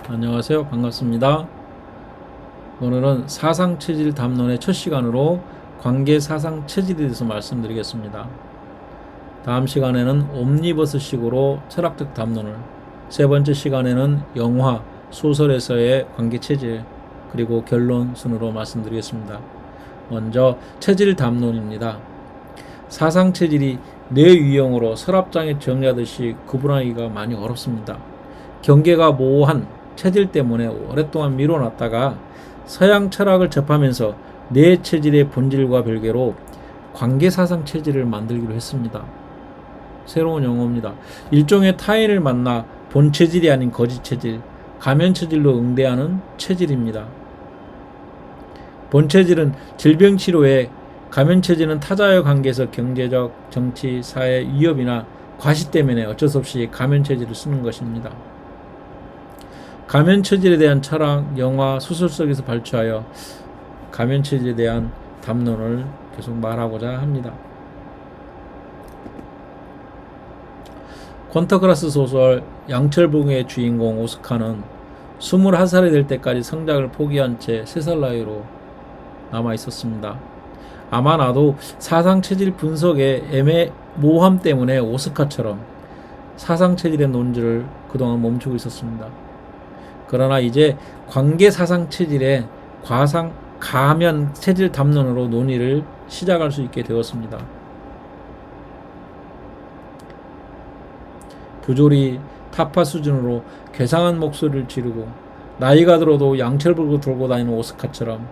안녕하세요. 반갑습니다. 오늘은 사상체질 담론의 첫 시간으로 관계사상체질에 대해서 말씀드리겠습니다. 다음 시간에는 옴니버스식으로 철학적 담론을, 세 번째 시간에는 영화, 소설에서의 관계체질, 그리고 결론 순으로 말씀드리겠습니다. 먼저 체질 담론입니다. 사상체질이 뇌 유형으로 서랍장에 정리하듯이 구분하기가 많이 어렵습니다. 경계가 모호한 체질 때문에 오랫동안 미뤄놨다가 서양 철학을 접하면서 뇌 체질의 본질과 별개로 관계사상 체질을 만들기로 했습니다. 새로운 용어입니다. 일종의 타인을 만나 본 체질이 아닌 거짓 체질, 가면 체질로 응대하는 체질입니다. 본 체질은 질병 치료에, 가면 체질은 타자와의 관계에서 경제적, 정치, 사회 위협이나 과시 때문에 어쩔 수 없이 가면 체질을 쓰는 것입니다. 가면 체질에 대한 철학, 영화, 소설 속에서 발췌하여 가면 체질에 대한 담론을 계속 말하고자 합니다. 퀀터크라스 소설 양철봉의 주인공 오스카는 21살이 될 때까지 성장을 포기한 채 3살 나이로 남아 있었습니다. 아마 나도 사상체질 분석의 애매모호함 때문에 오스카처럼 사상체질의 논지를 그동안 멈추고 있었습니다. 그러나 이제 관계사상체질의 가면 체질 담론으로 논의를 시작할 수 있게 되었습니다. 부조리 타파 수준으로 괴상한 목소리를 지르고 나이가 들어도 양철불고 돌고 다니는 오스카처럼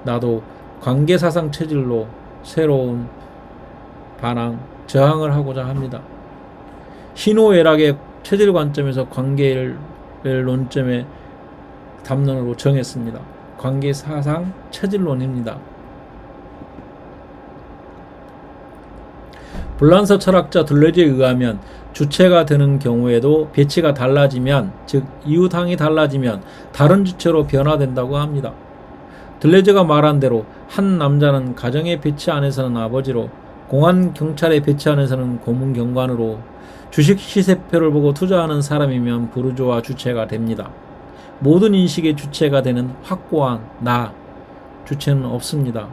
나도 관계사상 체질로 새로운 반항, 저항을 하고자 합니다. 희노애락의 체질 관점에서 관계를 논점의 담론으로 정했습니다. 관계사상 체질론입니다. 불란서 철학자 둘레즈에 의하면 주체가 되는 경우에도 배치가 달라지면, 즉 이웃항이 달라지면 다른 주체로 변화된다고 합니다. 둘레즈가 말한 대로 한 남자는 가정의 배치 안에서는 아버지로, 공안 경찰의 배치 안에서는 고문 경관으로, 주식 시세표를 보고 투자하는 사람이면 부르주아 주체가 됩니다. 모든 인식의 주체가 되는 확고한 나, 주체는 없습니다.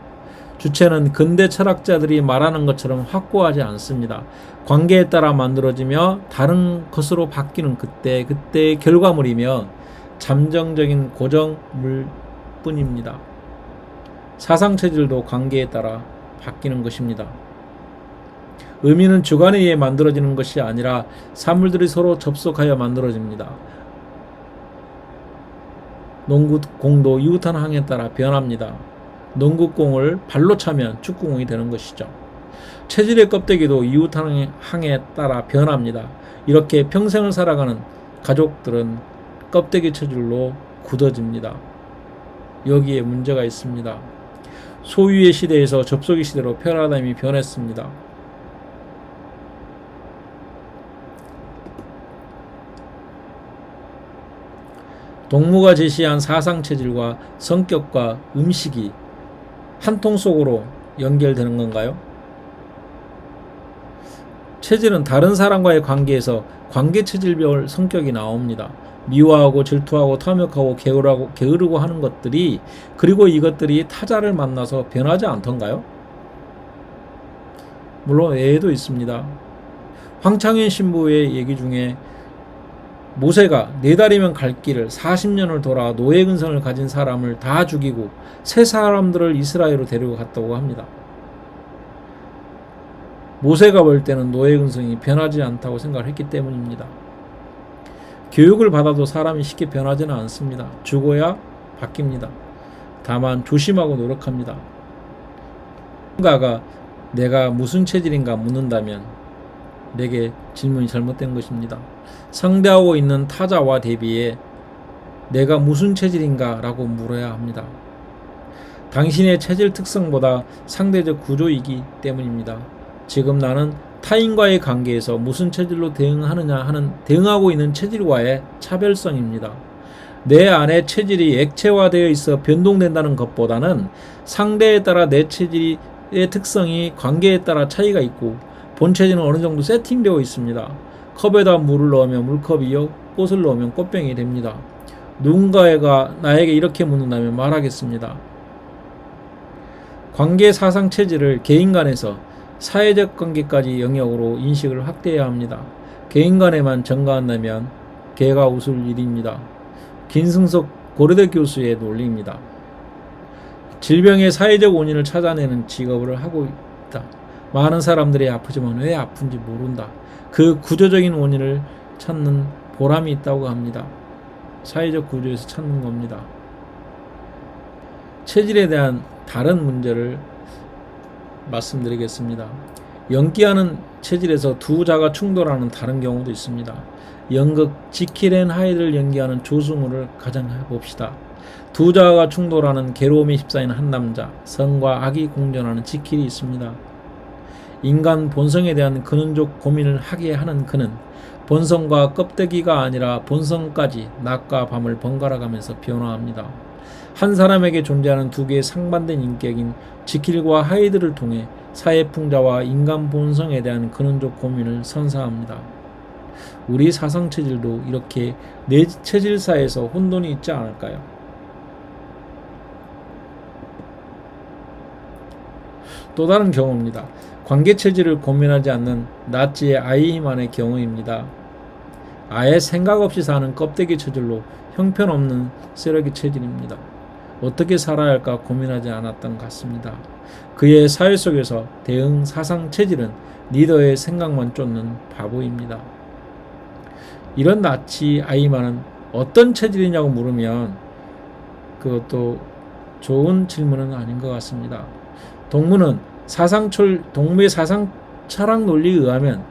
주체는 근대 철학자들이 말하는 것처럼 확고하지 않습니다. 관계에 따라 만들어지며 다른 것으로 바뀌는 그때의 결과물이며 잠정적인 고정물 뿐입니다. 사상체질도 관계에 따라 바뀌는 것입니다. 의미는 주관에 의해 만들어지는 것이 아니라 사물들이 서로 접속하여 만들어집니다. 농구공도 이웃한 항에 따라 변합니다. 농구공을 발로 차면 축구공이 되는 것이죠. 체질의 껍데기도 이웃한 항에 따라 변합니다. 이렇게 평생을 살아가는 가족들은 껍데기 체질로 굳어집니다. 여기에 문제가 있습니다. 소유의 시대에서 접속의 시대로 패러다임이 변했습니다. 동무가 제시한 사상체질과 성격과 음식이 한 통 속으로 연결되는 건가요? 체질은 다른 사람과의 관계에서 관계체질별 성격이 나옵니다. 미워하고 질투하고 탐욕하고 게으르고 하는 것들이, 그리고 이것들이 타자를 만나서 변하지 않던가요? 물론 예외도 있습니다. 황창현 신부의 얘기 중에 모세가 4달이면 갈 길을 40년을 돌아 노예 근성을 가진 사람을 다 죽이고 새 사람들을 이스라엘로 데리고 갔다고 합니다. 모세가 볼 때는 노예 근성이 변하지 않다고 생각을 했기 때문입니다. 교육을 받아도 사람이 쉽게 변하지는 않습니다. 죽어야 바뀝니다. 다만 조심하고 노력합니다. 누군가가 내가 무슨 체질인가 묻는다면 내게 질문이 잘못된 것입니다. 상대하고 있는 타자와 대비해 내가 무슨 체질인가 라고 물어야 합니다. 당신의 체질 특성보다 상대적 구조이기 때문입니다. 지금 나는 타인과의 관계에서 무슨 체질로 대응하고 있는 체질과의 차별성입니다. 내 안에 체질이 액체화되어 있어 변동된다는 것보다는 상대에 따라 내 체질의 특성이 관계에 따라 차이가 있고 본 체질은 어느 정도 세팅되어 있습니다. 컵에다 물을 넣으면 물컵이요, 꽃을 넣으면 꽃병이 됩니다. 누군가가 나에게 이렇게 묻는다면 말하겠습니다. 관계 사상 체질을 개인 간에서 사회적 관계까지 영역으로 인식을 확대해야 합니다. 개인 간에만 전가한다면 개가 웃을 일입니다. 김승석 고려대 교수의 논리입니다. 질병의 사회적 원인을 찾아내는 직업을 하고 있다. 많은 사람들이 아프지만 왜 아픈지 모른다. 그 구조적인 원인을 찾는 보람이 있다고 합니다. 사회적 구조에서 찾는 겁니다. 체질에 대한 다른 문제를 말씀드리겠습니다. 연기하는 체질에서 두 자가 충돌하는 다른 경우도 있습니다. 연극 지킬 앤 하이드를 연기하는 조승우를 가정해 봅시다. 두 자가 충돌하는 괴로움에 휩싸인 한 남자, 성과 악이 공존하는 지킬이 있습니다. 인간 본성에 대한 근원적 고민을 하게 하는 그는 본성과 껍데기가 아니라 본성까지 낮과 밤을 번갈아가면서 변화합니다. 한 사람에게 존재하는 두 개의 상반된 인격인 지킬과 하이드를 통해 사회풍자와 인간 본성에 대한 근원적 고민을 선사합니다. 우리 사상체질도 이렇게 내 체질사에서 혼돈이 있지 않을까요? 또 다른 경우입니다. 관계체질을 고민하지 않는 나치의 아이만의 경우입니다. 아예 생각 없이 사는 껍데기 체질로 형편없는 쓰레기 체질입니다. 어떻게 살아야 할까 고민하지 않았던 것 같습니다. 그의 사회 속에서 대응 사상 체질은 리더의 생각만 쫓는 바보입니다. 이런 나치 아이만은 어떤 체질이냐고 물으면 그것도 좋은 질문은 아닌 것 같습니다. 동무의 사상 철학 논리에 의하면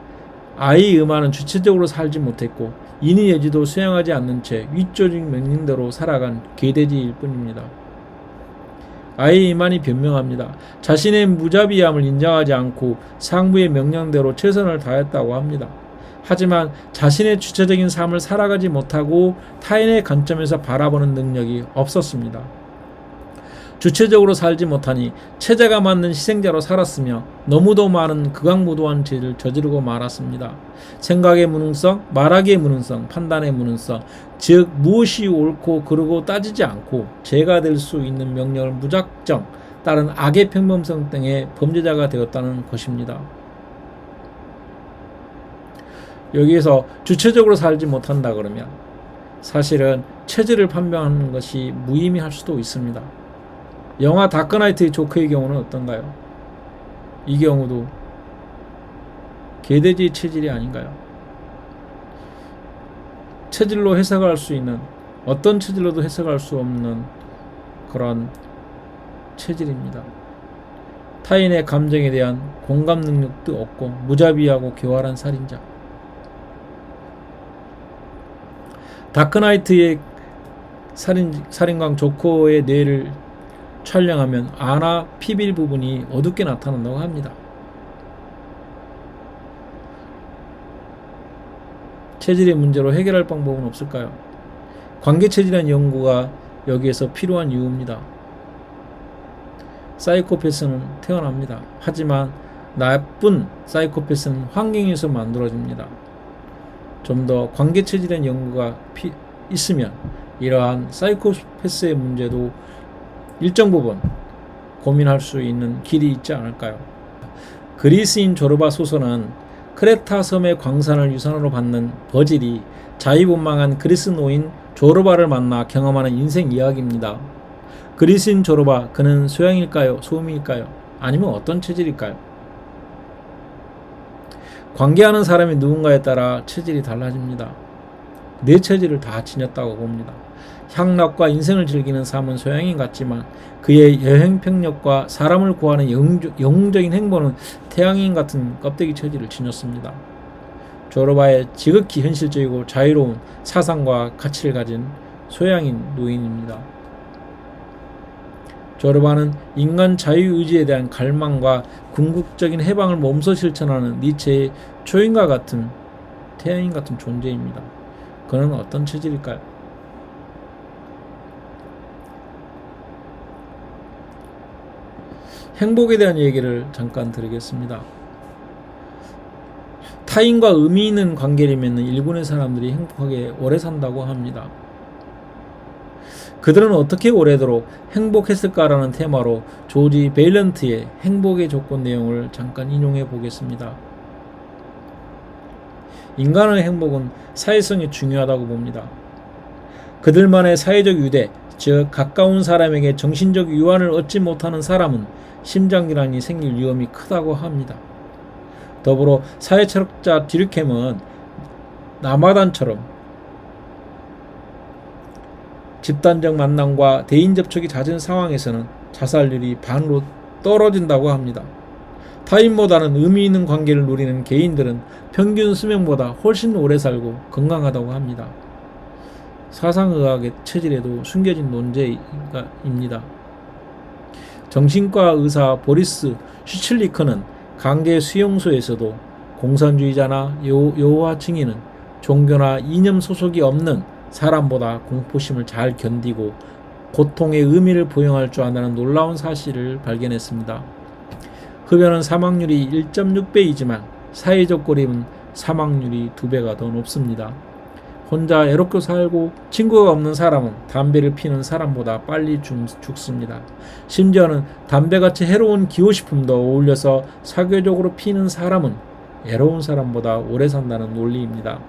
아이 이만은 주체적으로 살지 못했고 인의 여지도 수행하지 않는 채 윗조직 명령대로 살아간 개돼지일 뿐입니다. 아이 이만이 변명합니다. 자신의 무자비함을 인정하지 않고 상부의 명령대로 최선을 다했다고 합니다. 하지만 자신의 주체적인 삶을 살아가지 못하고 타인의 관점에서 바라보는 능력이 없었습니다. 주체적으로 살지 못하니 체제가 맞는 희생자로 살았으며 너무도 많은 극악무도한 죄를 저지르고 말았습니다. 생각의 무능성, 말하기의 무능성, 판단의 무능성, 즉 무엇이 옳고 그르고 따지지 않고 죄가 될 수 있는 명령을 무작정 따른 악의 평범성 등의 범죄자가 되었다는 것입니다. 여기에서 주체적으로 살지 못한다 그러면 사실은 체질을 판명하는 것이 무의미할 수도 있습니다. 영화 다크나이트의 조커의 경우는 어떤가요? 이 경우도 개돼지의 체질이 아닌가요? 체질로 해석할 수 있는 어떤 체질로도 해석할 수 없는 그런 체질입니다. 타인의 감정에 대한 공감 능력도 없고 무자비하고 교활한 살인자. 다크나이트의 살인광 조커의 뇌를 촬영하면 아나 피빌 부분이 어둡게 나타난다고 합니다. 체질의 문제로 해결할 방법은 없을까요? 관계체질이라는 연구가 여기에서 필요한 이유입니다. 사이코패스는 태어납니다. 하지만 나쁜 사이코패스는 환경에서 만들어집니다. 좀 더 관계체질의 연구가 있으면 이러한 사이코패스의 문제도 일정 부분 고민할 수 있는 길이 있지 않을까요? 그리스인 조르바 소설은 크레타 섬의 광산을 유산으로 받는 버질이 자유분방한 그리스 노인 조르바를 만나 경험하는 인생 이야기입니다. 그리스인 조르바, 그는 소양일까요? 소음일까요? 아니면 어떤 체질일까요? 관계하는 사람이 누군가에 따라 체질이 달라집니다. 내 체질을 다 지녔다고 봅니다. 향락과 인생을 즐기는 삶은 소양인 같지만 그의 여행 평력과 사람을 구하는 영웅적인 행보는 태양인 같은 껍데기 체질을 지녔습니다. 조르바의 지극히 현실적이고 자유로운 사상과 가치를 가진 소양인 노인입니다. 조르바는 인간 자유의지에 대한 갈망과 궁극적인 해방을 몸소 실천하는 니체의 초인과 같은 태양인 같은 존재입니다. 그는 어떤 체질일까요? 행복에 대한 얘기를 잠깐 드리겠습니다. 타인과 의미 있는 관계를 맺는 일본의 사람들이 행복하게 오래 산다고 합니다. 그들은 어떻게 오래도록 행복했을까라는 테마로 조지 베일런트의 행복의 조건 내용을 잠깐 인용해 보겠습니다. 인간의 행복은 사회성이 중요하다고 봅니다. 그들만의 사회적 유대, 즉 가까운 사람에게 정신적 유안을 얻지 못하는 사람은 심장질환이 생길 위험이 크다고 합니다. 더불어 사회철학자 듀르켐은 라마단처럼 집단적 만남과 대인 접촉이 잦은 상황에서는 자살률이 반으로 떨어진다고 합니다. 타인보다는 의미 있는 관계를 누리는 개인들은 평균 수명보다 훨씬 오래 살고 건강하다고 합니다. 사상의학의 체질에도 숨겨진 논제입니다. 정신과 의사 보리스 슈칠리크는 강제 수용소에서도 공산주의자나 여호와 증인은 종교나 이념 소속이 없는 사람보다 공포심을 잘 견디고 고통의 의미를 부여할 줄 안다는 놀라운 사실을 발견했습니다. 흡연은 사망률이 1.6배이지만 사회적 고립은 사망률이 2배가 더 높습니다. 혼자 애롭게 살고 친구가 없는 사람은 담배를 피는 사람보다 빨리 죽습니다. 심지어는 담배같이 해로운 기호식품도 어울려서 사교적으로 피는 사람은 애로운 사람보다 오래 산다는 논리입니다.